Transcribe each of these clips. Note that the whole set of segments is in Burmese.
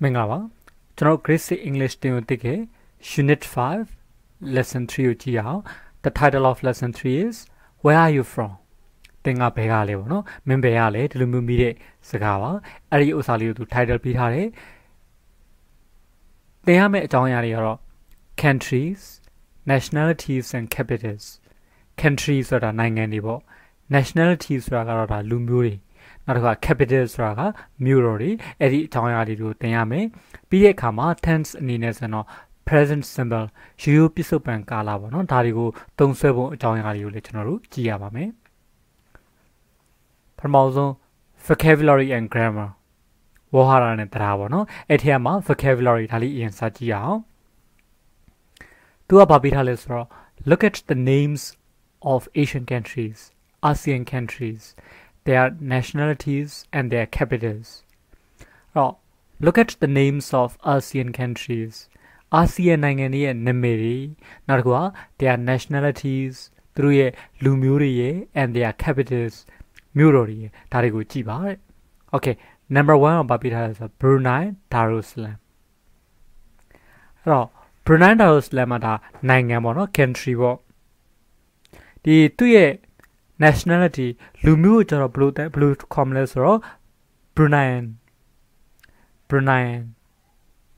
Mengava. General Grace English Timothy Unit 5 Lesson 3 Ujiao. The title of Lesson 3 is Where are you from? Tenga Pegale, no? Membeale, Lumumide Sagawa, Ari Usaliu to title Pitare. They are met John countries, nationalities, and capitals. Countries are Nanganibo, nationalities are Lumuri. Not capitals raga, Murori, Eddie Tonyadi to Tayame, Pide Kama, tense Nines and present symbol, Shiu Pisop and Kalabo, no Tarigo, Don Sebo, Tonyadi Lechanaru, Giabame. Permozo, vocabulary and grammar. Woharan and Travono, Etiama, vocabulary Tali and Sajiao. Tua Babitalisro, look at the names of Asian countries, ASEAN countries. Their nationalities and their capitals. Look at the names of ASEAN countries. ASEAN Nangani and Nemeri, Nargua, their nationalities, through Lumuri and their capitals, Murori, Tarigu Chiba. Okay, number 1 of Babita is Brunei Darussalam. Brunei Darussalam are Nangamono country. The 2 nationality, Lumu or blue commoners or Bruneian.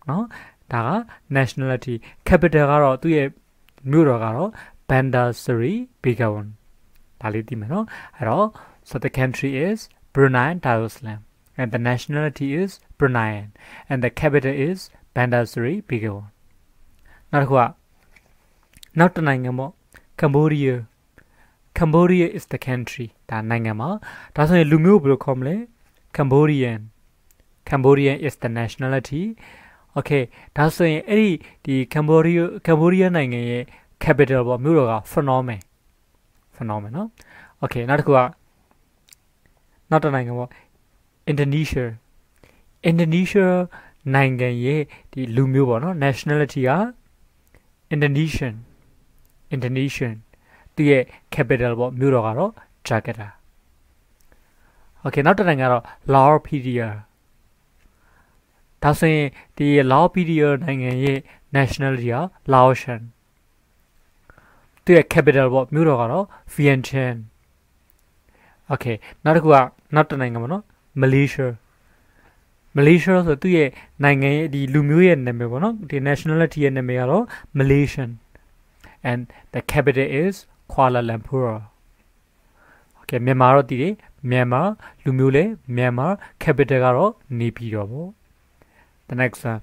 No? Daga nationality. Capital to a Murogaro, Bandar Seri Begawan. Talitimano. So the country is Brunei Darussalam. And the nationality is Bruneian. And the capital is Bandar Seri Begawan. Narhua. Not the Nangamo. Cambodia. Cambodia is the country. Da Nangama. That's why Lumu Brukomle. Cambodian. Cambodian is the nationality. Okay. That's why the Cambodian capital of Muroga. Phenomenal. Okay. Not a Nangama. Indonesia. Indonesia Nangaye. The Lumu nationality are Indonesian. The capital of Murogaro, Jakarta. Okay, now the Laopedia. That's the Laopedia nationality Laotian. The capital of Murogaro, Vientiane. Okay, now the Malaysia. Malaysia so the Lumuyan name, the nationality name Malaysian. And the capital is Kuala Lumpur. Okay, Myanmar di Myanmar, Lumule, Myanmar, capital Naypyidaw. The next one.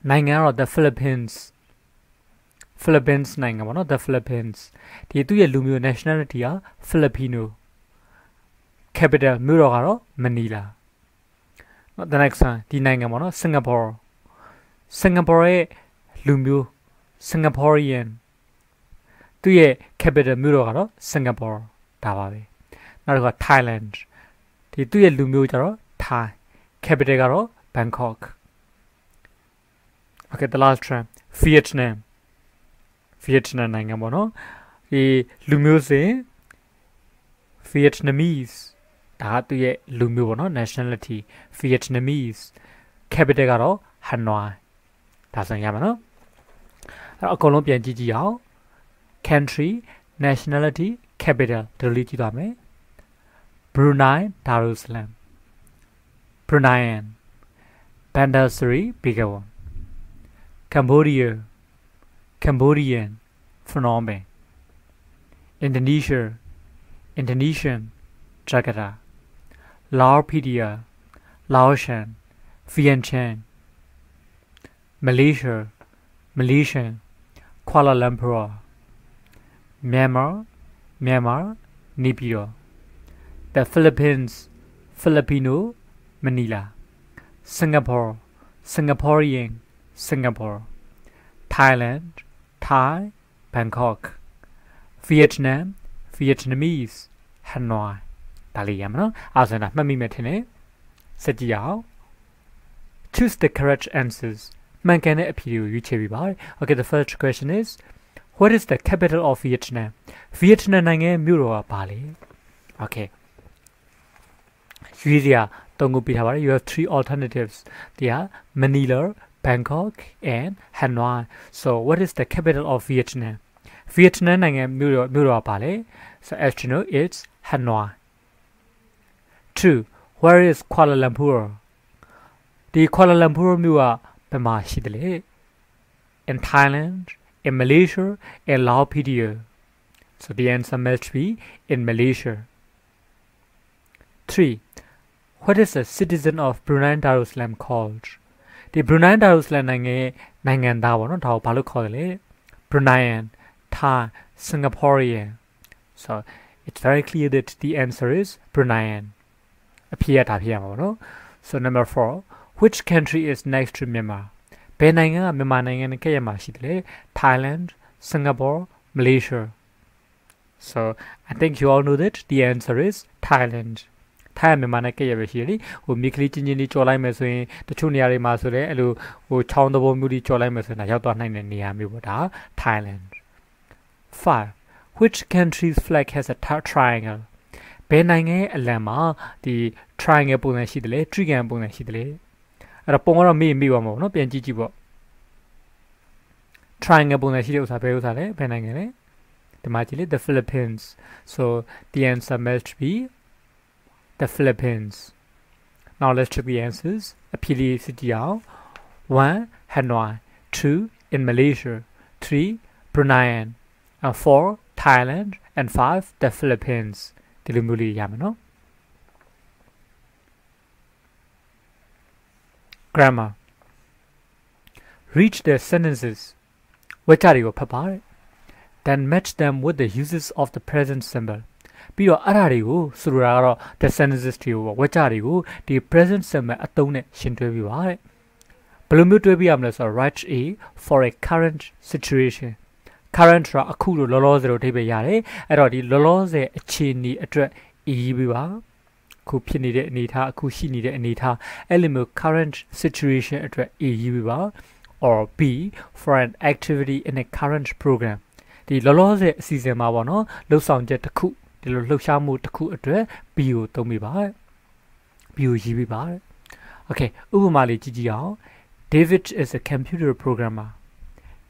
Nangaro the Philippines. Philippines Nangamo, the Philippines. The 2 Lumu nationality are Filipino. Capital Murogaro, Manila. The next one, the Nangamo, Singapore. Singapore Lumu, Singaporean. 2 capital Murogaro, Singapore. Tawabe. Now Thailand. The 2 Lumu Thai. Capital Bangkok. Okay, the last one. Vietnam. Vietnam Nangamono. The Lumu Vietnamese. That 2 Lumu nationality. Vietnamese. Capital Hanoi. That's a Yamano. Colombian GGL. Country, nationality, capital. Brunei Darussalam. Bruneian. Bandar Seri Begawan. Cambodia. Cambodian. Phnom Penh. Indonesia. Indonesian. Jakarta. Laopedia. Laotian. Vientiane. Malaysia. Malaysian. Kuala Lumpur. Myanmar, Naypyidaw. The Philippines, Filipino, Manila. Singapore, Singaporean, Singapore. Thailand, Thai, Bangkok. Vietnam, Vietnamese, Hanoi. Taliyamano, Asana, Mamimetine. Sejiyao. Choose the correct answers. Mankane appeal you chebi. Okay, the first question is, what is the capital of Vietnam? Vietnam nange Muro Bali. Okay. Yuria 3ခုပေးထားပါတယ် you have 3 alternatives they are Manila Bangkok and Hanoi so what is the capital of Vietnam Vietnam နိုင်ငံမြို့တော်ပါလေ so as you know it's Hanoi 2 where is Kuala Lumpur ဒီ Kuala Lumpur မြို့ကဘယ်မှာရှိသလဲ in Thailand in Malaysia in Laos PDO so the answer must be in Malaysia 3 what is a citizen of Brunei Darussalam called ဒီ Brunei Darussalam နိုင်ငံသားပေါ့နော်ဒါကိုဘာလို့ခေါ်တယ်လဲ Bruneian Thai Singaporean so it's very clear that the answer is Bruneian အဖြေရတာဖြစ်ရမှာပေါ့နော် so number 4 which country is next to Myanmar ဘယ်နိုင်ငံကမြန်မာနိုင်ငံနဲ့ကပ်ရမှာရှိတယ်လဲ Thailand Singapore Malaysia so I think you all know that the answer is Thailand ထိုင်းမြန်မာနဲ့ကပ်ရပဲရှိတယ်လေဟိုမြေကလေးချင်းချင်းလေးကြော်လိုက်မယ်ဆိုရင်တချို့နေရာတွေမှာဆိုလည်းအဲ့လိုဟိုချောင်းသဘောမျိုးကြီးကြော်လိုက်မယ်ဆိုရင်ဒါရောက်သွားနိုင်တဲ့နေရာမျိုးပေါ့ဒါ Thailand 5 which country's flag has a triangle ဘယ်နိုင်ငံရဲ့အလံမှာဒီ triangle ပုံစံရှိတယ်လေ triangle ပုံစံရှိတယ်လေအဲ့တော့ပုံကတော့မေ့ပါမှာပေါ့နော်ပြန်ကြည့်ကြည့်ပေါ့ triangle ပုံစံရှိတဲ့ဥစ္စာဘယ်ဥစ္စာလဲဘယ်နိုင်ငံလဲဒီမှာကြည့်လေ the Philippines so the answer must be the Philippines now let's check the answers အဖြေလေးစစ်ကြည့်အောင် 1 Hanoi 2 in Malaysia 3 Brunei 4 Thailand and 5 the Philippines ဒီလိုမျိုးလေးရမယ်နော် grammar reach the sentences ဝေချတွေကိုဖတ်ပါတဲ့ then match them with the uses of the present simple ပြီးတော့အဲ့ဒါတွေကိုဆိုလိုတာကတော့ the sentences တွေကိုဝေချတွေကိုဒီ present simple အသုံးနဲ့ရှင်းတွဲပြပါတဲ့ဘယ်လိုမျိုးတွဲပြရမလဲဆိုတော့ write a for a current situation current ဆိုတာအခုလိုလောလောဆယ်လို့အဓိပ္ပာယ်ရတယ်အဲ့တော့ဒီလောလောဆယ်အခြေအနေအတွက်ရေးပြပါအခုဖြစ်နေတဲ့အနေအထားအခုရှိနေတဲ့အနေအထားအဲ့လိုမျိုး current situation အတွက်ရေးပြပါ or B for an activity in a current program ဒီလောလောဆယ်အစီအစဉ်မှာပေါ့နော်လှုပ်ဆောင်ချက်တစ်ခုဒီလိုလှုပ်ရှားမှုတစ်ခုအတွက် B ကိုသုံးပြပါ B ကိုရေးပြပါ Okay ဥပမာလေးကြည့်ကြည့်အောင် David is a computer programmer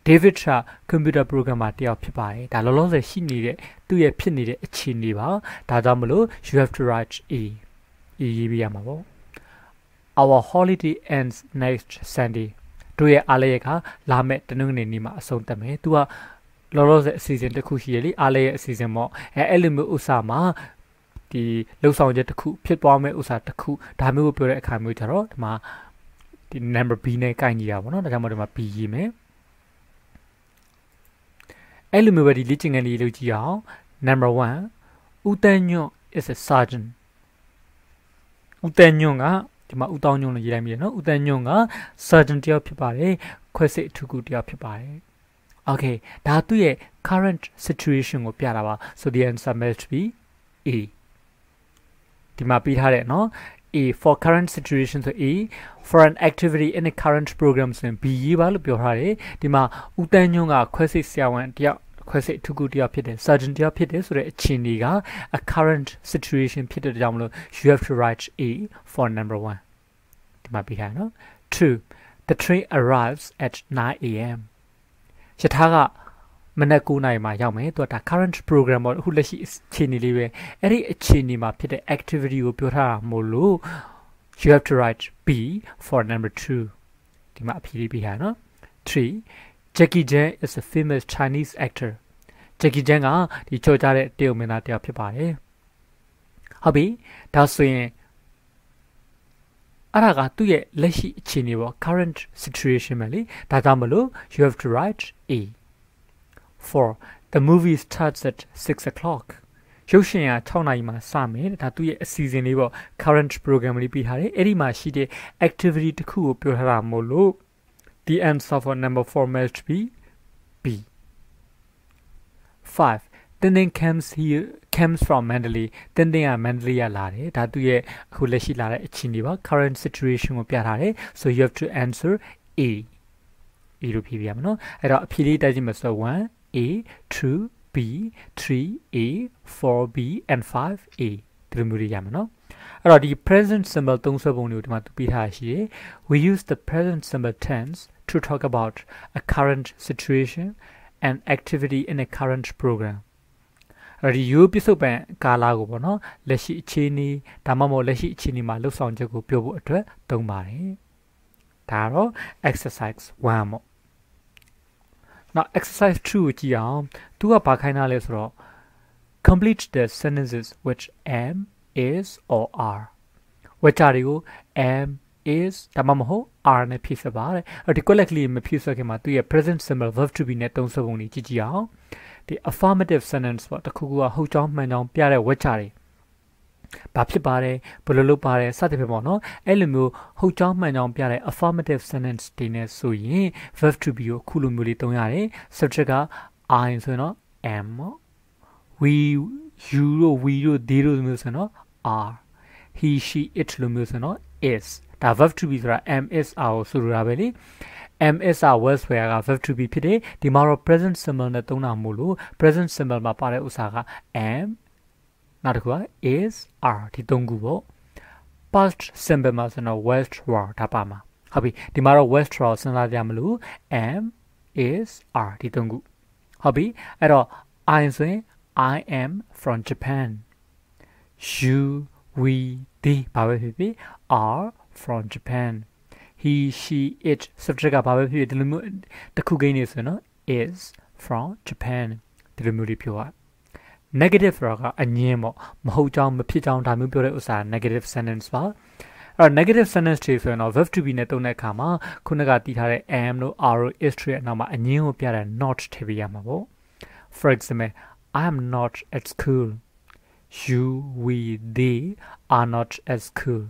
David က computer programmer တယောက်ဖြစ်ပါတယ်ဒါလောလောဆယ်ရှိနေတဲ့သူ့ရဲ့ဖြစ်နေတဲ့အခြေအနေပါဒါကြောင့်မလို့ you have to write A ရေးပြရမှာပေါ့ Our holiday ends next Sunday တို့ရဲ့အားလရကလာမဲ့တနင်္ဂနွေနေ့မှာအဆုံးသတ်မယ်သူကလောလောဆယ်အစီအစဉ်တစ်ခုရှိရလေအားလရဲ့အစီအစဉ်ပေါ့အဲ့လိုမျိုးဥစ္စာမှာဒီလှုပ်ဆောင်ချက်တစ်ခုဖြစ်သွားမဲ့ဥစ္စာတစ်ခုဒါမျိုးကိုပြောတဲ့အခါမျိုးကြတော့ဒီမှာဒီ number B နဲ့ကိုင်ကြည့်ရပါတော့ဒါကြောင့်မို့ဒီမှာ B ရေးမယ်အဲ့လိုမျိုးပဲဒီလေ့ကျင့်ခန်းလေးလုပ်ကြည့်အောင် number 1ဦးတန်းညွန့် is a sergeant ဦးတန်းညွန့်ကဒီမှာဦးတောင်းညွန့်လို့ရေးလိုက်ပြီနော်ဦးတန်းညွန့်က sergeant တယောက်ဖြစ်ပါတယ်ခွဲစိတ်အထူးကူတယောက်ဖြစ်ပါတယ် okay ဒါသူ့ရဲ့ current situation ကိုပြတာပါ so the answer must be A ဒီမှာပြထားတယ်နော် A for current situation ဆို A for an activity in a current program ဆိုရင် B ရေးပါလို့ပြောထားတယ်ဒီမှာဦးတန်းညွန့်ကခွဲစိတ်ဆရာဝန်တယောက်ခွဲစိတ်ထူးကူတယောက်ဖြစ်တယ် surgeon တယောက်ဖြစ်တယ်ဆိုတဲ့အခြေအနေက a current situation ဖြစ်တဲ့ကြောင့်မလို့ you have to write A for number 1ဒီမှာပြထားနော် 2 the train arrives at 9 a.m. ရထားကမနက်9နာရီမှာရောက်မယ်သူကဒါ current program ပေါ့အခုလက်ရှိအခြေအနေလေးပဲအဲ့ဒီအခြေအနေမှာဖြစ်တဲ့ activity ကိုပြောထားတာမို့လို့ you have to write B for number 2ဒီမှာအဖြေလေးပြထားနော် 3 Jackie Chan is a famous Chinese actor Jackie Chan ကဒီကြော်ကြတဲ့တရုတ်မင်းသားတယောက်ဖြစ်ပါတယ်ဟုတ်ပြီဒါဆိုရင်အဲ့ဒါကသူ့ရဲ့လက်ရှိအခြေအနေပေါ့ current situation ပဲလေဒါကြောင့်မလို့ you have to write A 4 the movie starts at 6 o'clock ရုပ်ရှင်က6နာရီမှာစမယ်ဒါသူ့ရဲ့အစီအစဉ်လေးပေါ့ current program လေးပြထားတယ်အဲ့ဒီမှာရှိတဲ့ activity တစ်ခုကိုပြောထားတာမို့လို့ the answer for number 4 must be B 5 Tending comes from Mandalay Tending က Mandalay ရလာတယ်ဒါသူ့ရဲ့အခုလက်ရှိလာတဲ့အခြေအနေပါ current situation ကိုပြထားတယ် so you have to answer A လို့ဖြေပြရမယ်နော်အဲ့တော့အဖြေလေးတိုက်ကြည့်မယ်ဆိုတော့ 1A 2B 3A 4B and 5A ဒီလိုမျိုးရမယ်နော် အဲ့တော့ဒီ present symbol သုံးဆွဲပုံတွေကိုဒီမှာသူပေးထားရှိတယ် we use the present simple tense to talk about a current situation and activity in a current program အဲ့ဒီရိုးပြစ္ဆုတ်ပံကာလကိုပေါ့နော်လက်ရှိအခြေအနေဒါမှမဟုတ်လက်ရှိအခြေအနေမှာလှုပ်ဆောင်ချက်ကိုပြောဖို့အတွက်သုံးပါတယ်ဒါတော့ exercise 1ပေါ့နောက် exercise 2ကိုကြည့်အောင်သူကဘာခိုင်းတာလဲဆိုတော့ complete the sentences which am is or are ဝကြတွေကို am is ဒါမှမဟုတ် are နဲ့ဖြည့်စပါတယ်အဲ့ဒီ correct လေးမဖြည့်ဆွဲခင်မှာသူရဲ့ present simple verb to be နဲ့သုံးဆွဲပုံတွေကြည့်ကြည့်အောင်ဒီ affirmative sentence ပေါ့တခုခုကဟုတ်ကြောင်းမှန်ကြောင်းပြတဲ့ဝကြတွေဘာဖြစ်ပါတယ်ဘယ်လိုလုပ်ပါတယ်စသဖြင့်ပေါ့နော်အဲ့လိုမျိုးဟုတ်ကြောင်းမှန်ကြောင်းပြတဲ့ affirmative sentence တွေနဲ့ဆိုရင် verb to be ကိုခုလိုမျိုးလေးသုံးရတယ် subject က I ဆိုရင်တော့ am we you တို့ we တို့ they တို့မျိုးဆိုရင်တော့ are he she it လိုမျိုးဆိုရင်တော့ is ဒါ verb to be ဆိုတာ am is are ကိုဆိုလိုတာပဲလေ am is are was where က verb to be ဖြစ်တယ်ဒီမှာတော့ present simple နဲ့သုံးတာမို့လို့ present simple မှာပါတဲ့ဥစ္စာက am နောက်တစ်ခုက is are ဒီသုံးခုပေါ့ past simple မှာဆိုတော့ was were ဒါပါမှာဟုတ်ပြီဒီမှာတော့ was were စဉ်းစားကြမလို့ am is are ဒီသုံးခုဟုတ်ပြီအဲ့တော့ I ဆိုရင် I am from Japan you we they ဘာပဲဖြစ်ဖြစ် are from Japan he she it subject ကဘာပဲဖြစ်ဖြစ်ဒီလိုမျိုးတစ်ခုကိန်းနေဆိုရင်တော့ is from Japan ဒီလိုမျိုးလေးပြောရnegative ဆိုတာကအငင်းပေါ့မဟုတ်ကြောင်းမဖြစ်ကြောင်းဒါမျိုးပြောတဲ့ဥစ္စာ negative sentence ပါအဲ့တော့ negative sentence တွေဆိုရင်တော့ verb to be နဲ့သုံးတဲ့အခါမှာခုနကတည်ထားတဲ့ am တို့ are တို့ is တွေအနောက်မှာအငင်းကိုပြတဲ့ not ထည့်ပေးရမှာပေါ့ for example I am not at school you we they are not at school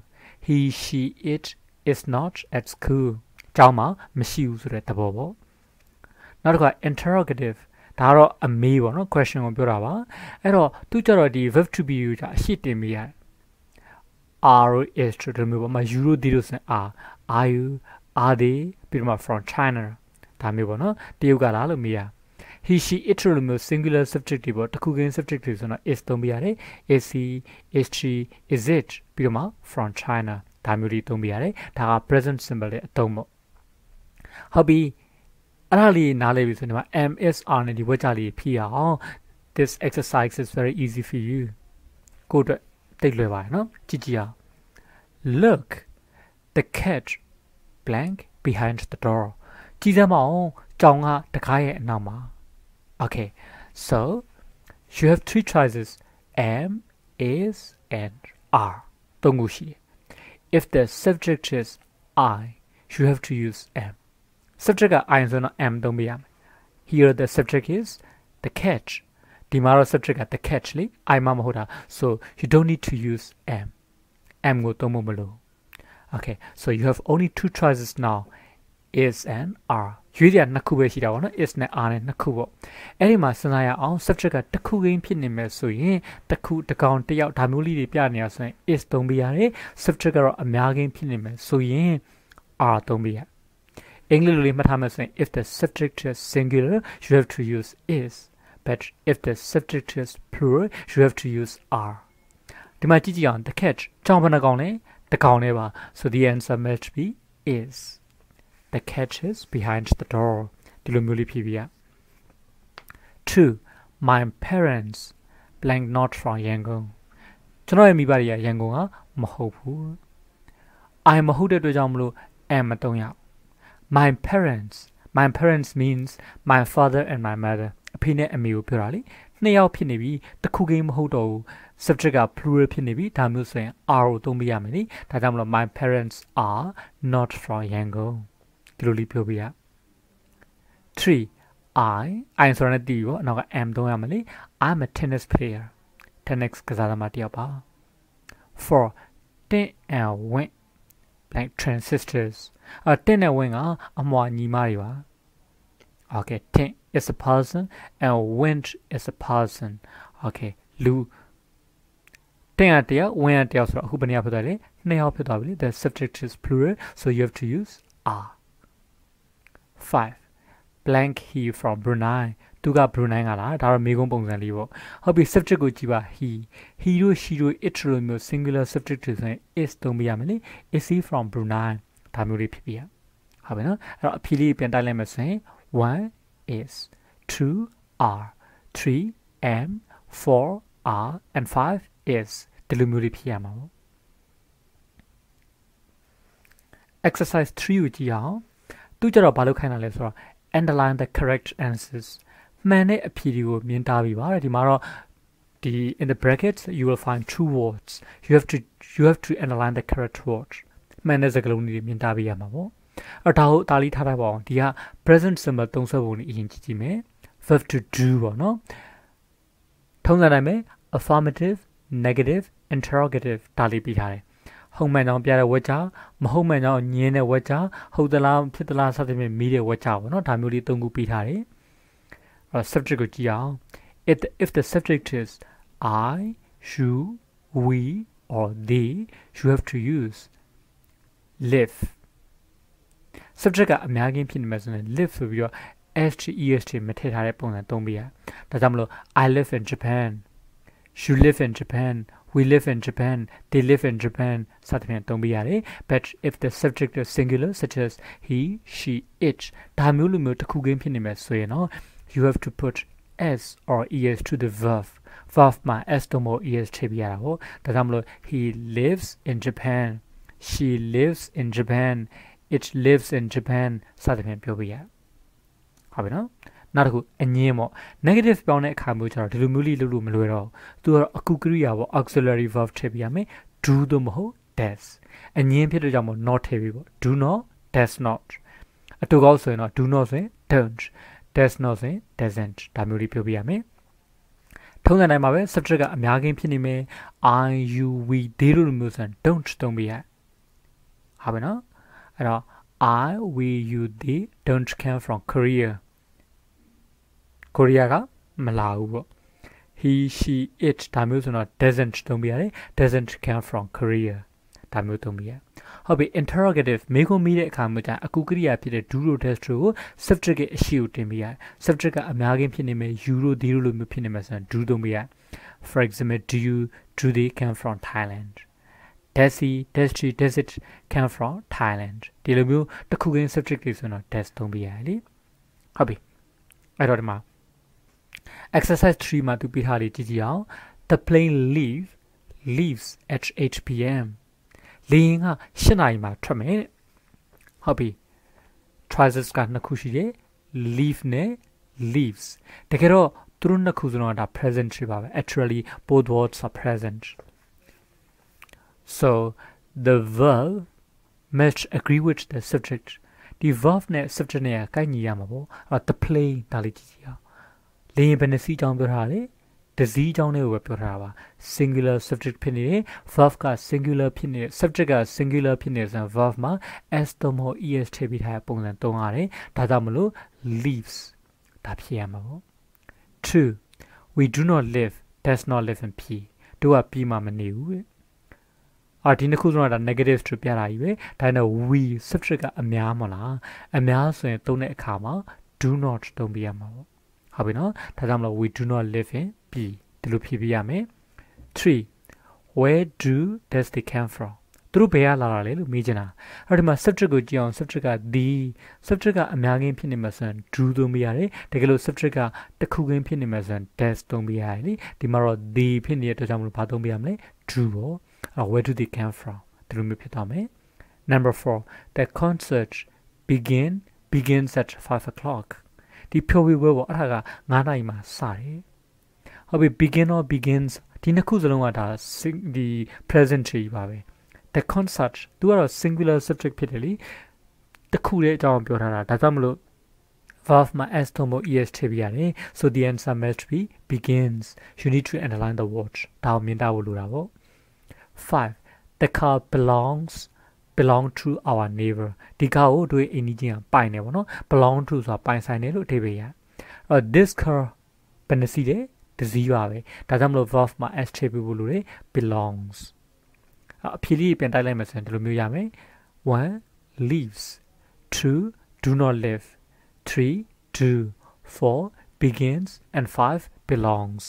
he she it is not at school ကြောင်းမှာမရှိဘူးဆိုတဲ့သဘောပေါ့နောက်တစ်ခါ interrogative ဒါကတော့အမေးပေါ့နော် question ကိုပြောတာပါအဲ့တော့သူကြတော့ဒီ verb to be ကိုအရှိတင်ပေးရတယ် are is to ဒီမျိုးပေါ့မှာ you တို့ they တို့ဆိုရင် are you are they ပြီးတော့မှ from China ဒါမျိုးပေါ့နော်တရုတ်ကလားလို့မေးရ he she it လိုမျိုး singular subject တွေပေါ့တစ်ခုချင်း subject တွေဆိုတော့ is သုံးပြရတယ် is he is she is it ပြီးတော့မှ from China ဒါမျိုးတွေသုံးပြရတယ်ဒါက present simple ရဲ့အသုံးပေါ့ဟုတ်ပြီအဲ့ဒါလေးနားလည်ပြီဆိုရင်ဒီမှာ am is are နဲ့ဒီဝတ်ကြလေးဖြည့်အောင် this exercise is very easy for you ကိုအတွက်သိလွယ်ပါတယ်နော်ကြည့်ကြည့်အောင် look the cat blank behind the door ကြည့်စမ်းမအောင်ကြောင်ကတကားရဲ့အနောက်မှာ okay so you have three choices am is and are သုံးခုရှိတယ် if the subject is I you have to use am subject က I ဆိုတော့ am သုံးပေးရမယ် here the subject is the cat ဒီမှာတော့ subject က the cat လေ I မှမဟုတ်တာ so you don't need to use am ကိုသုံးဖို့မလို okay so you have only two choices now is and are ရွေးစရာနှစ်ခုပဲရှိတာပေါ့နော် is နဲ့ are နဲ့နှစ်ခုပေါ့အဲ့ဒီမှာစဉ်းစားရအောင် subject ကတစ်ခုချင်းဖြစ်နေမယ်ဆိုရင်တစ်ခုတစ်ကောင်တစ်ယောက်ဒါမျိုးလေးတွေပြနေရဆိုရင် is သုံးပေးရတယ် subject ကတော့အများကြီးဖြစ်နေမယ်ဆိုရင် are သုံးပေးရအင်္ဂလိပ်လိုလေးမှတ်ထားမယ်ဆိုရင် if the subject is singular you have to use is but if the subject is plural you have to use are ဒီမှာကြည့်ကြည့်အောင် the cat ကြောင်ဘယ်နှကောင်လဲတစ်ကောင်နဲ့ပါ so the answer must be is the cat is behind the door ဒီလိုမျိုးလေးဖြည့်ပြရ 2 my parents blank not from Yangon ကျွန်တော်ရဲ့မိဘတွေကရန်ကုန်ကမဟုတ်ဘူး I မဟုတ်တဲ့အတွက်ကြောင့်မလို့ am မတုံးရ my parents means my father and my mother အဖေနဲ့အမေကိုပြောတာလေနှစ်ယောက်ဖြစ်နေပြီတစ်ခုကိန်းမဟုတ်တော့ဘူး subject က plural ဖြစ်နေပြီဒါမျိုးဆိုရင် are ကိုသုံးပေးရမယ်လေဒါကြောင့်မလို့ my parents are not from Yangon ဒီလိုလေးပြောပြရ 3 I ဆိုတဲ့တီးပေါ့နောက်က am သုံးရမယ်လေ I'm a tennis player tennis ကစားသမားတစ်ယောက်ပါ 4 tin and win like transistors tin နဲ့ win ကအမွှာညီမတွေပါ okay tin is a person and wind is a person okay လူtin ကတယောက် win ကတယောက်ဆိုတော့အခုဘယ်နှစ်ယောက်ဖြစ်သွားလဲနှစ်ယောက်ဖြစ်သွားပြီလေ the subject is plural so you have to use are 5 blank he from Brunei သူက Brunei ကလားဒါတော့မေးခွန်းပုံစံလေးပေါ့ဟုတ်ပြီ subject ကိုကြည့်ပါ he တို့ she တို့ it တို့မျိုး singular subject တွေဆိုရင် is သုံးပြရမယ်လေ is he from Brunei ဒါမျိုးလေးဖြစ်ပြရဟုတ်ပြီနော်အဲ့တော့အဖြေလေးပြန်တိုက်လိုက်မယ်ဆိုရင် 1 is 2 are 3 am 4 are and 5 is ဒီလိုမျိုးလေးဖြစ်ရမှာပေါ့ exercise 3ကိုကြည့်အောင်သူကြတော့ဘာလုပ်ခိုင်းတာလဲဆိုတော့ underline the correct answers မှန်တဲ့အဖြေတွေကိုမြင်တာပြီပါဒီမှာတော့ဒီ in the brackets you will find two words you have to underline the correct word မှန်တဲ့စကားလုံးတွေမြင်တာပြရမှာပေါ့အဲ့ဒါကိုအသာလေးထားထားပါအောင်ဒီက present simple သုံးစွဲပုံလေးအရင်ကြည့်ကြည့်မယ် verb to do ပေါ့နော်ထုံးစံတိုင်းပဲ affirmative negative interrogative ဒါလေးပြီးထားတယ်ဟုတ်မှန်ကြောင်ပြတဲ့ဝက်ကြောင်မဟုတ်မှန်ကြောင်ညင်းတဲ့ဝက်ကြောင်ဟုတ်သလားဖြစ်သလားစသဖြင့်မီးတဲ့ဝက်ကြောင်ပေါ့နော်ဒါမျိုးလေးသုံးခုပြီးထားတယ်subject ကိုကြည့်အောင် if the subject is I you we or they you have to use live subject ကအများကြီးဖြစ်နေမှာဆိုရင် live ဆိုပြီးတော့ est မထည့်ထားတဲ့ပုံစံသုံးပြရဒါကြောင့်မလို့ I live in Japan you live in Japan we live in Japan they live in Japan စသဖြင့်သုံးပြရတယ် but if the subject is singular such as he she it ဒါမျိုးလိုမျိုးတစ်ခုချင်းဖြစ်နေမှာဆိုရင်တော့you have to put s or es to the verbမှာ s တော့မဟုတ် es ထည့်ပြရတာပေါ့ဒါကြောင့်မလို့ he lives in Japan she lives in Japan it lives in Japan စသဖြင့်ပြောပြရဟုတ်ပြီနော်နောက်တစ်ခုအငင်းပေါ့ negative ပြောင်းတဲ့အခါမျိုးကျတော့ဒီလိုမျိုးလေးလုပ်လို့မလွယ်တော့သူကတော့အကူကရိယာပေါ့ auxiliary verb ထည့်ပြရမယ် do တော့မဟုတ် does အငင်းဖြစ်တဲ့ကြောင့်မို့ not ထည့်ပြီးပေါ့ do not does not အတူကောက်ဆိုရင်တော့ do not ဆိုရင် don't does not ဆိုရင် doesn't ဒါမျိုးလေးပြောပြရမယ်ထုံးစံတိုင်းမှာပဲ subject ကအများကြီးဖြစ်နေမယ် I you we they တို့လိုမျိုးဆိုရင် don't သုံးပြရဟုတ်ပြီနော်အဲ့တော့ I we you they don't come from Korea Korea ကမလာဘူးပေါ့ he she it ဒါမျိုးဆိုတော့ doesn't သုံးပြရတယ် doesn't come from Korea ဒါမျိုးသုံးပြရဟုတ်ပြီ interrogative မေးခွန်းမေးတဲ့အခါမှာကျအကူကရိယာဖြစ်တဲ့ do တို့ does တို့ကို subject ရဲ့အရှိကိုတင်ပြရ subject ကအများကြီးဖြစ်နေမယ် you တို့ they တို့လိုမျိုးဖြစ်နေမယ်ဆိုရင် do သုံးပြရ for example do they come from Thailand does he does she does it come from Thailand ဒီလိုမျိုးတစ်ခုချင်း subject တွေဆိုတော့ does သုံးပြရတယ်လေဟုတ်ပြီအဲ့တော့ဒီမှာexercise 3မှာသူပြထားလေးကြည့်ကြည့်အောင် the plane leaves at 8 p.m. လေယာဉ်က8နာရီမှာထွက်မယ်ဟုတ်ပြီ choices ကနှစ်ခုရှိတယ် leave နဲ့ leaves တကယ်တော့သူတို့နှစ်ခုစလုံးကဒါ present ဖြစ်ပါပဲ actually both words are present so the verb must agree with the subject ဒီ verb နဲ့ subject နဲ့ကိုက်ညီရမှာပေါ့အဲ့ the plane ဒါလေးကြည့်ကြည့်အောင်လေယာဉ်ဘယ်နှစီးကြောင်းပြောထားလဲတစည်းကြောင်းလေးကိုပဲပြောထားတာပါ singular subject ဖြစ်နေတယ် verb က singular ဖြစ်နေတယ် subject က singular ဖြစ်နေတယ်ဆိုရင် verb မှာ s တော့မဟုတ် es ထည့်ပြီးထားတဲ့ပုံစံသုံးရတယ်ဒါကြောင့်မလို့ leaves ဒါဖြစ်ရမှာပေါ့ 2 we do not live does not live in p တို့က p မှာမနေဘူးဒီနှစ်ခုစလုံးက negative ထည့်ပြတာကြီးပဲဒါနဲ့ we subject ကအများမလားအများဆိုရင်သုံးတဲ့အခါမှာ do not သုံးပြရမှာပေါ့ဟုတ်ပြီနော်ဒါကြောင့်မလို့ we do not live in b ဒီလိုဖြည့်ပြရမယ် 3 where does they come from သူတို့ဘယ်ကလာတာလဲလို့မေးချင်တာအဲ့ဒီမှာ subject ကိုကြည့်အောင် subject က the subject ကအများကြီးဖြစ်နေမှာဆိုရင် do သုံးပြရတယ်တကယ်လို့ subject ကတစ်ခုချင်းဖြစ်နေမှာဆိုရင် does သုံးပြရတယ်လေဒီမှာတော့ the ဖြစ်နေတဲ့အတွက်ကြောင့်မလို့ဘာသုံးပြရမလဲ do ပေါ့where do they come from ဒီလိုမျိုးဖြစ်သွားမယ် number 4 the concert begins at 5 o'clock ဒီဖြိုးပြီးပွဲပေါ့အဲ့ဒါက9နာရီမှာစတယ်ဟုတ်ပြီ begin or begins ဒီနှစ်ခုစလုံးကဒါဒီ present ကြီးပါပဲ the concert သူကတော့ singular subject ဖြစ်တယ်လीတစ်ခုတည်းအကြောင်းပြောထားတာဒါကြောင့်မလို့ verb မှာ s တော့မဟုတ် es ထည့်ပြရတယ် so the answer must be begins you need to underline the word ဒါကိုမြင်တာဖို့လိုတာပေါ့ 5 the car belong to our neighbor ဒီကားကိုတို့အိမ်ကြီးချင်းပိုင်နေပေါ့နော် belong to ဆိုတာပိုင်ဆိုင်တယ်လို့အဓိပ္ပာယ်ရthis car ဘယ်နှစီတယ်တစည်းပါပဲဒါကြောင့်မလို့ verb မှာ s ထည့်ပြီးဖို့လိုတယ် belongs အဖြေလေးပြန်တိုက်လိုက်မယ်ဆိုရင်ဒီလိုမျိုးရမယ် 1 leaves 2 do not live 3 do, 4 begins, and 5 belongs.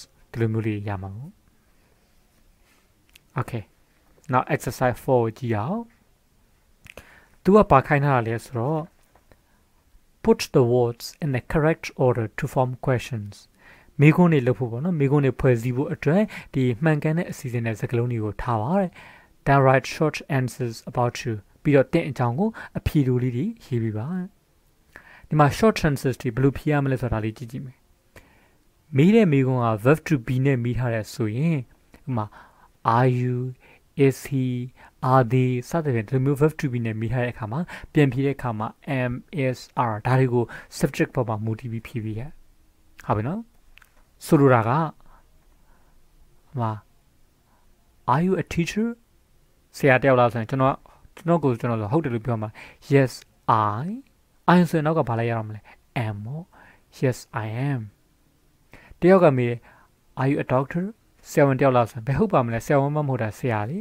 Okay. Now exercise 4 ကြည့်အောင်သူကပါခိုင်းထားတာလဲဆိုတော့ put the words in the correct order to form questions မိခွန်းတွေလုပ်ဖို့ပေါ့နော်မိခွန်းတွေဖွဲ့စည်းဖို့အတွက်ဒီမှန်ကန်တဲ့အစီအစဉ်နဲ့စကားလုံးတွေကိုထားပါတဲ့ then write short answers about you ပြီးတော့တင့်အကြောင်းကိုအဖြေလိုလေးတွေရေးပြပါဒီမှာ short answers တွေဘယ်လိုဖြေရမလဲဆိုတာလေးကြည့်ကြည့်မယ်မိတဲ့မိခွန်းက verb to be နဲ့မိထားတဲ့ဆိုရင်ဒီမှာ are you is he are they စသဖြင့်ဒီလိုမျိုး verb to be နဲ့မိထားတဲ့အခါမှာပြန်ဖြေတဲ့အခါမှာ am is are ဒါတွေကို subject ပေါ်မှာမူတည်ပြီးဖြေပြီးရဟုတ်ပြီနော်ဆိုလိုတာကဟာ are you a teacher ဆရာတယောက်လားဆိုရင်ကျွန်တော်ဆိုဟုတ်တယ်လို့ပြောမှာ yes I ဆိုရင်နောက်ကဘာလိုက်ရအောင်မလဲ am yes I am တယောက်ကမေး are you a doctor ဆရာဝန်တယောက်လားဆိုရင်ဘယ်ဟုတ်ပါမလဲဆရာဝန်မဟုတ်တာဆရာလေ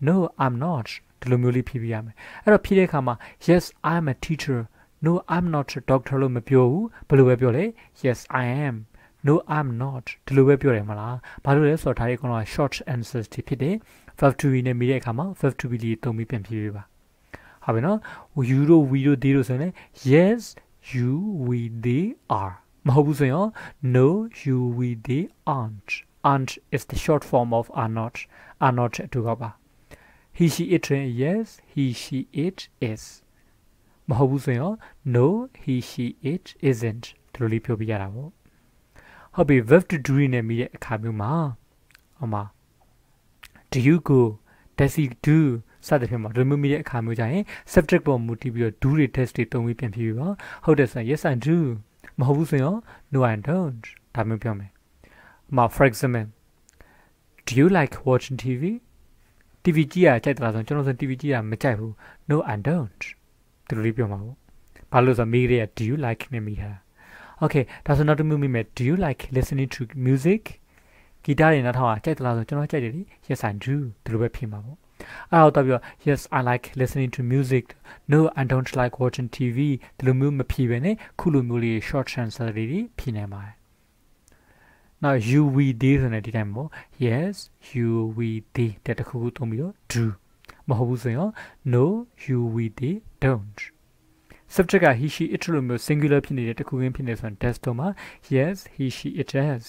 no I'm not ဒီလိုမျိုးလေးဖြေပြရမယ်အဲ့တော့ဖြေတဲ့အခါမှာ yes I'm a teacher no I'm not a doctor လို့မပြောဘူးဘယ်လိုပဲပြောလဲ yes I am no I'm not ဒီလိုပဲပြောတယ်မလားဘာလို့လဲဆိုတော့ဒါတွေက short answers တွေဖြစ်တယ် verb to be နဲ့မိတဲ့အခါမှာ verb to be လေးသုံးပြီးပြန်ဖြေပြပါဟုတ်ပြီနော် you တို့ we တို့ they တို့ဆိုရင် yes you we they are မဟုတ်ဘူးဆိုရင် no you we they aren't is the short form of are not အတူကပါ he she it yes he she it is မဟုတ်ဘူးဆိုရင် no he she it isn't ဒီလိုလေးပြောပြရတာပေါ့ဟုတ်ပြီ verb to do နဲ့မိတဲ့အခါမျိုးမှာဟောမှာ do you go does he do စသဖြင့်မှာဒီမျိုးမိတဲ့အခါမျိုးကြရင် subject ပေါ်မူတည်ပြီးတော့ do တွေ test တွေတုံးပြီးပြန်ဖြေပြီးပါဟုတ်တယ်ဆိုရင် yes I do မဟုတ်ဘူးဆိုရင် no I don't ဒါမျိုးပြောမယ်မှာ for example do you like watching TV ကြည့်ရကြိုက်တယ်လားဆိုကျွန်တော်ဆို TV ကြည့်ရမကြိုက်ဘူး no I don't ဒီလိုလေးပြောမှာပေါ့ဘာလို့ဆိုမိတဲ့ do you like နဲ့မိတာ okay ဒါဆိုနောက်တစ်မျိုးမိမယ် do you like listening to music ဂီတတွေနားထောင်ကြိုက်တယ်လားဆိုကျွန်တော်ကြိုက်တယ်လေ yes I do ဒီလိုပဲဖြေမှာပေါ့အဲ့တော့ပြီးတော့ yes I like listening to music no I don't like watching TV ဒီလိုမျိုးမဖြေဘဲနဲ့ခုလိုမျိုးလေး short answer တွေဖြေနိုင်ပါတယ်now you we they ဆိုတဲ့ဒီတိုင်းပေါ့ yes you we they တဲ့တစ်ခုခုသုံးပြီးတော့ do မဟုတ်ဘူးဆိုရင် no you we they don't subject က he she it လိုမျိုး singular ဖြစ်နေတဲ့တစ်ခုချင်းဖြစ်နေဆိုရင် does တော့မှာ yes he she it does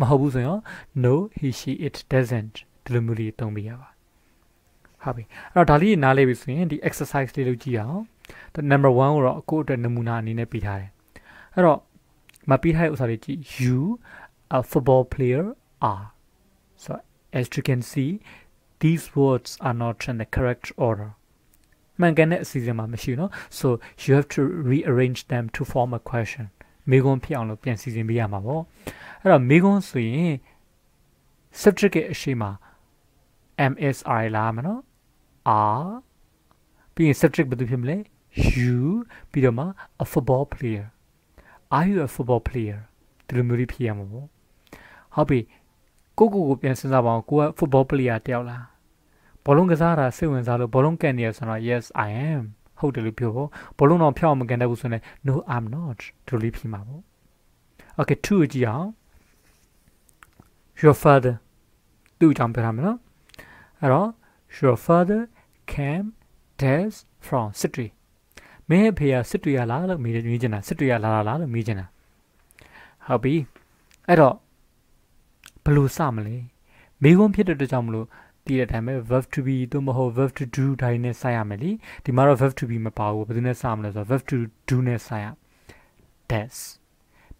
မဟုတ်ဘူးဆိုရင် no he she it doesn't ဒီလိုမျိုးလေးသုံးပြရပါဟုတ်ပြီအဲ့တော့ဒါလေးနားလေးပြီဆိုရင်ဒီ exercise လေးလုပ်ကြည့်အောင် number 1ကိုတော့အခုအတွက်နမူနာအနေနဲ့ပြထားတယ်အဲ့တော့မပြထားတဲ့ဥစ္စာလေးကြည့် you a football player are so as you can see these words are not in the correct order မှန်ကန်တဲ့အစီအစဉ်မှာမရှိဘူးเนาะ so you have to rearrange them to form a question မေးခွန်းဖြစ်အောင်လို့ပြန်စီစဉ်ပေးရမှာပေါ့အဲ့တော့မေးခွန်းဆိုရင် subject ရဲ့အရှိမ MSI လာမှာเนาะ are ပြီးရင် subject ဘယ်သူဖြစ်မလဲ you ပြီးတော့မှ a football player are you a football player ဒီလိုမျိုးလေးဖြေရမှာပေါ့ဟုတ်ပြီကိုပြန်စဉ်းစားပါအောင်ကိုက football player တယောက်လားဘောလုံးကစားတာစိတ်ဝင်စားလို့ဘောလုံးကန်နေရဆိုတော့ yes I am ဟုတ်တယ်လို့ပြောပေါ့ဘောလုံးတော့ဖျောက်မကန်တတ်ဘူးဆိုရင် no I'm not ဒီလိုလေးဖြေမှာပေါ့ okay 2ကြည့်အောင် your father သူ့အကြောင်းပြောထားမယ်နော်အဲ့တော့ your father came does from city မင်းဖေကစစ်တွေရလားလို့မေးချင်တာစစ်တွေရလာလားလို့မေးချင်တာဟုတ်ပြီအဲ့တော့ဘယ်လိုစမလဲမေးခွန်းဖြစ်တဲ့အတွက်ကြောင့်မလို့တည်တဲ့အတိုင်းပဲ verb to be သို့မဟုတ် verb to do ဒါတွေနဲ့စရမယ်လीဒီမှာတော့ verb to be မပါဘူးဘယ်သူနဲ့စမလဲဆိုတော့ verb to do နဲ့စရ does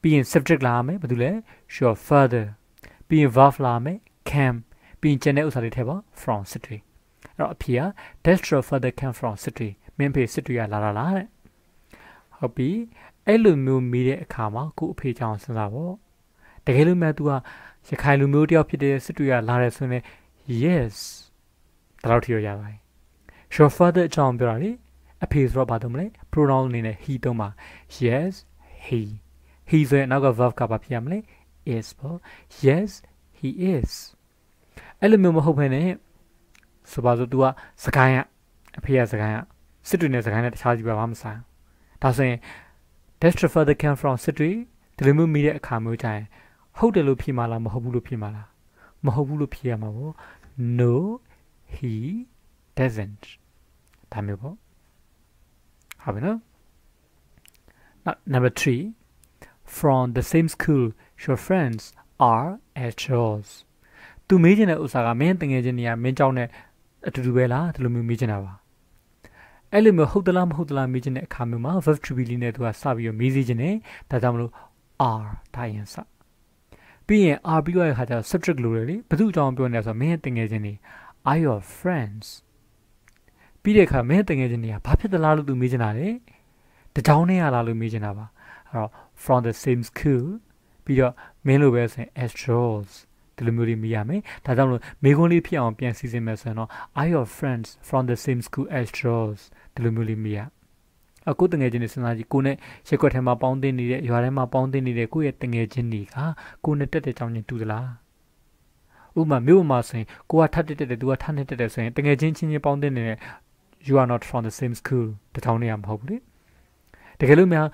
ပြီးရင် subject လာမယ်ဘယ်သူလဲ your father ပြီးရင် verb လာမယ် came ပြီးရင်ကျန်တဲ့ဥစ္စာတွေထည့်ပါ from city အဲ့တော့အဖြေက does your father came from city မင်းဖေစစ်တွေကလာလားတဲ့ဟုတ်ပြီအဲ့လိုမျိုးမေးတဲ့အခါမှာကိုအဖေကြောင့်စဉ်းစားပေါ့တကယ်လို့မဲ့သူကရခိုင်လူမျိုးတယောက်ဖြစ်တဲ့စစ်တွေကလာတယ်ဆိုရင် yes ဒါတော့ထရရပါတယ် your father အကြောင်းပြောတာလေအဖေဆိုတော့ဘာသုံးမလဲ pronoun အနေနဲ့ he သုံးပါ yes he ဆိုရင်နောက်က verb ကဘာဖြစ်ရမလဲ is ပေါ့ yes he is အဲ့လိုမျိုးမဟုတ်ဘဲနဲ့ဆိုပါစို့ तू ကစကိုင်းကအဖေကစကိုင်းကစစ်တွေနဲ့စကိုင်းနဲ့တခြားစီပါမဆိုင်ဒါဆိုရင် That's the further came from city ဒီလိုမျိုးမိတဲ့အခါမျိုးကြရင်ဟုတ်တယ်လို့ဖြေမှာလားမဟုတ်ဘူးလို့ဖြေမှာလားမဟုတ်ဘူးလို့ဖြေရမှာပေါ့ No he doesn't ဒါမျိုးပေါ့ဟုတ်ပြီနော် Number 3 From the same school your friends are at yours သူမေးချင်တဲ့ဥစ္စာကမင်းတငယ်ချင်းတွေကမင်းကြောင့်နဲ့အတူတူပဲလားဒီလိုမျိုးမေးချင်တာပါအဲ့လိုမျိုးဟုတ်သလားမဟုတ်သလားမေးချင်တဲ့အခါမျိုးမှာ verb to be လေးနဲ့သူကစပြီးတော့မေးစေချင်တယ်ဒါကြောင့်မလို့ are ဒါရင်စပြီးရင် are ပြီးတော့အခါကျတော့ subject လို့လေဘယ်သူအကြောင်းပြောနေလဲဆိုတော့မင်းတငယ်ချင်းတွေ are your friends ပြီးတဲ့အခါမင်းတငယ်ချင်းတွေကဘာဖြစ်သလားလို့သူမေးချင်တာလေတကြောင်နဲ့ရလားလို့မေးချင်တာပါအဲ့တော့ from the same school ပြီးတော့မင်းလိုပဲဆိုရင် astros ဒီလိုမျိုးတွေမေးရမယ်ဒါကြောင့်မလို့မေးခွန်းလေးဖြစ်အောင်ပြန်စီစဉ်မယ်ဆိုရင်တော့ are your friends from the same school astros ဒီလိုမျိုးလေးမေးရအခုတငယ်ချင်းတွေစဉ်းစားကြည့်ကိုနဲ့ရက်ွက်ထဲမှာပေါင်းတင်နေတဲ့ရွာထဲမှာပေါင်းတင်နေတဲ့ကိုရဲ့တငယ်ချင်းတွေကကိုနဲ့တက်တဲ့ကြောင်းချင်းတူသလားဥပမာမြို့မှာဆိုရင်ကိုကထပ်တက်တယ်သူကထပ်နဲ့တက်တယ်ဆိုရင်တငယ်ချင်းချင်းပေါင်းတင်နေတဲ့ you are not from the same school တထောင်နေရမဟုတ်ဘူးလေတကယ်လို့များ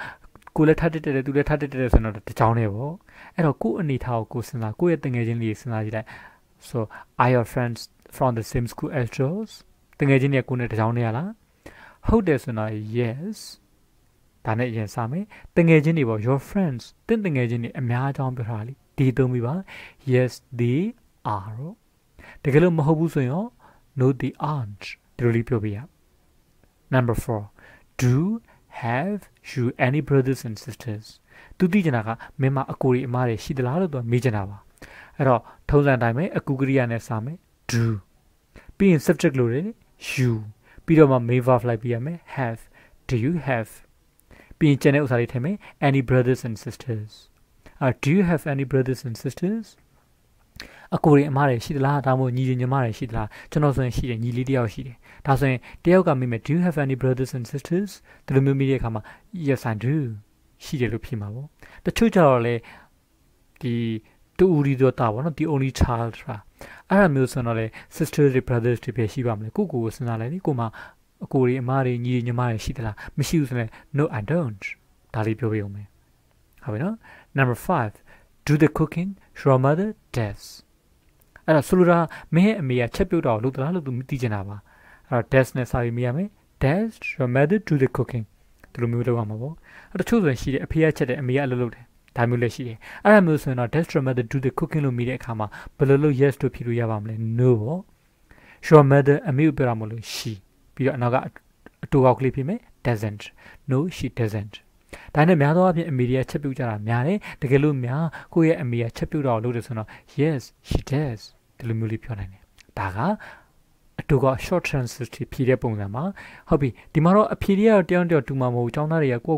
ကိုလည်းထပ်တက်တယ်သူလည်းထပ်တက်တယ်ဆိုတော့တကြောင်နေပေါ့အဲ့တော့ကိုအနေထားကိုစဉ်းစားကိုရဲ့တငယ်ချင်းလေးစဉ်းစားကြည့်လိုက် so are your friends from the same school as yours တငယ်ချင်းတွေကကိုနဲ့တကြောင်နေရလားဟုတ်တယ်ဆိုတော့ yes ဒါနဲ့ရင်စားမယ်တငယ်ချင်းတွေပေါ့ your friends တငယ်ချင်းတွေအများအကြောင်းပြောထားလိဒီသုံးပြီးပါ yes they are တကယ်လို့မဟုတ်ဘူးဆိုရင် no they aren't ဒီလိုလေးပြောပြရ Number 4 do have you any brothers and sisters သူသိချင်တာကမင်းမအကိုတွေအမတွေရှိသလားလို့သူမေးချင်တာပါအဲ့တော့ထုံးစံတိုင်းပဲအကူကရိယာနဲ့စားမယ် do ပြီးရင် subject လို့လေ you ပြီးတော့မှ main verb လိုက်ပြရမယ် have do you have ပြီးရင်ကျန်တဲ့ဥစ္စာလေးထည့်မယ် any brothers and sisters do you have any brothers and sisters အကိုတွေအမတွေရှိသလားဒါမှမဟုတ်ညီညီမတွေရှိသလားကျွန်တော်ဆိုရင်ရှိတယ်ညီလေးတယောက်ရှိတယ်ဒါဆိုရင်တယောက်ကမေးမယ် do you have any brothers and sisters ဒီလိုမျိုးမေးတဲ့အခါမှာ yes I do ရှိတယ်လို့ဖြေမှာပေါ့တချို့ကြတော့လေဒီတူရီတော့တာပေါ့နော် the only child ဆိုတာအဲ့ဒါမျိုးဆိုတော့လေ sisters တွေ brothers တွေပဲရှိပါမလဲကိုစဉ်းစားလိုက်လေကိုမှအကိုတွေအမတွေညီညီမတွေရှိသလားမရှိဘူးဆိုရင် no I don't ဒါလေးပြောပြအောင်မယ်ဟုတ်ပြီနော် Number 5 do the cooking your mother does အဲ့ဒါဆိုလိုတာမင်းရဲ့အမေကချက်ပြုတ်တော့လုပ်သလားလို့သူမသိချင်တာပါအဲ့တော့ does နဲ့စာပြီးမေးရမယ် does your mother do the cooking ဒီလိုမျိုးလုပ်ရမှာပေါ့အဲ့တချို့ဆိုရင်ရှိတယ်အဖေကချက်တယ်အမေကအလုပ်လုပ်တယ်ဒါမျိုးလည်းရှိတယ်အဲ့ဒါမျိုးဆိုရင်တော့ does your mother do the cooking လို့မေးတဲ့အခါမှာဘယ်လိုလုပ် yes လို့ဖြေလို့ရပါမလဲ no ပေါ့ your mother အမေကိုပြောတာမလို့ she ပြီးတော့အနောက်ကအတူကောက်ကလေးဖြေမယ် doesn't no she doesn't ဒါနဲ့များသောအားဖြင့်အမေတွေကချက်ပြုတ်ကြတာများတယ်တကယ်လို့များကိုယ့်ရဲ့အမေကချက်ပြုတ်တော့လုပ်တယ်ဆိုတော့ yes she does ဒီလိုမျိုးလေးပြောနိုင်တယ်ဒါကအတူက short transitive ဖြေတဲ့ပုံစံမှာဟုတ်ပြီဒီမှာတော့အဖြေတွေကတော့တယောက်တယောက်တူမှာမဟုတ်ကျောင်းသားတွေက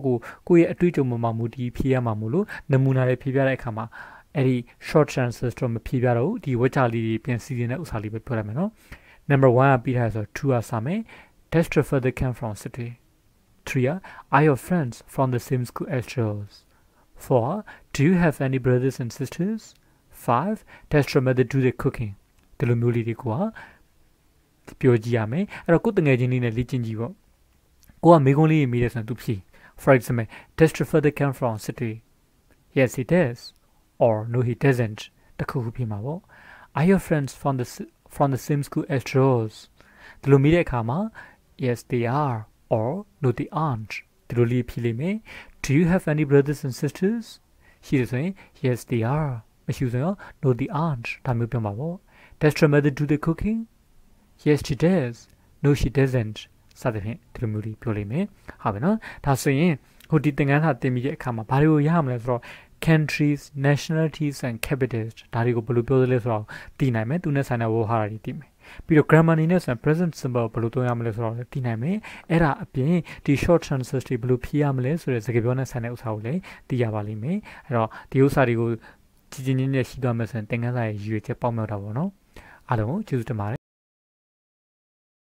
ကိုယ့်ရဲ့အတွေ့အကြုံမှာမူတည်ဖြေရမှာမို့လို့နမူနာတွေဖြေပြတဲ့အခါမှာအဲ့ဒီ short transitive မဖြေပြတော့ဘူးဒီဝက်ချလေးတွေပြန်စီစဉ်တဲ့ဥစ္စာလေးပဲပြောလိုက်မယ်နော် Number 1ကပြီးထားဆို2ကစမယ် That's the further came from city 3 are your friends from the same school as yours 4 do you have any brothers and sisters 5 does your mother do the cooking ဒီလိုမျိုးလေးတွေကပြောကြည့်ရမယ်အဲ့တော့ကိုယ်တငယ်ချင်းလေးနဲ့လေ့ကျင့်ကြည့်ပေါ့ကိုကမေကွန်းလေးမေးတယ်ဆိုရင်သူဖြေ for example does your father come from city yes he does or no he doesn't တခုခုဖြေမှာပေါ့ are your friends from the same school as yours ဒီလိုမေးတဲ့အခါမှာ yes they are or no they aren't ဒီလိုလေးဖြေလိမ့်မယ် do you have any brothers and sisters ရှိတယ်ဆိုရင် yes they are မရှိဆိုရင် no they aren't ဒါမျိုးပြောမှာပေါ့ does your mother do the cooking yes she does no she doesn't စသဖြင့်ဒီလိုမျိုးလေးပြောလိမ့်မယ်ဟုတ်ပြီနော်ဒါဆိုရင်ဟိုဒီသင်ခန်းစာသင်ပြီးတဲ့အခါမှာဘာတွေကိုရရမလဲဆိုတော့ countries nationalities and capitals ဒါတွေကိုဘယ်လိုပြောသလဲဆိုတော့သိနိုင်မယ်သူနဲ့ဆိုင်တဲ့ word ဟာတွေသိမယ်ပြီးတော့ grammar အနေနဲ့ဆိုရင် present simple ဘယ်လိုသုံးရမလဲဆိုတော့သိနိုင်မယ်အဲ့ဒါအပြင်ဒီ short transitive တွေဘယ်လိုဖြေရမလဲဆိုတဲ့စကားပြောနဲ့ဆိုင်တဲ့ဥစ္စာကိုလည်းသိရပါလိမ့်မယ်အဲ့တော့ဒီဥစ္စာတွေကိုကြည်ကြည်နည်းနည်းရှိသွားမယ်ဆိုရင်သင်ခန်းစာရဲ့ရည်ရွယ်ချက်ပေါက်မြောက်တာပေါ့နော်အားလုံးကိုကျေးဇူးတင်ပါတယ်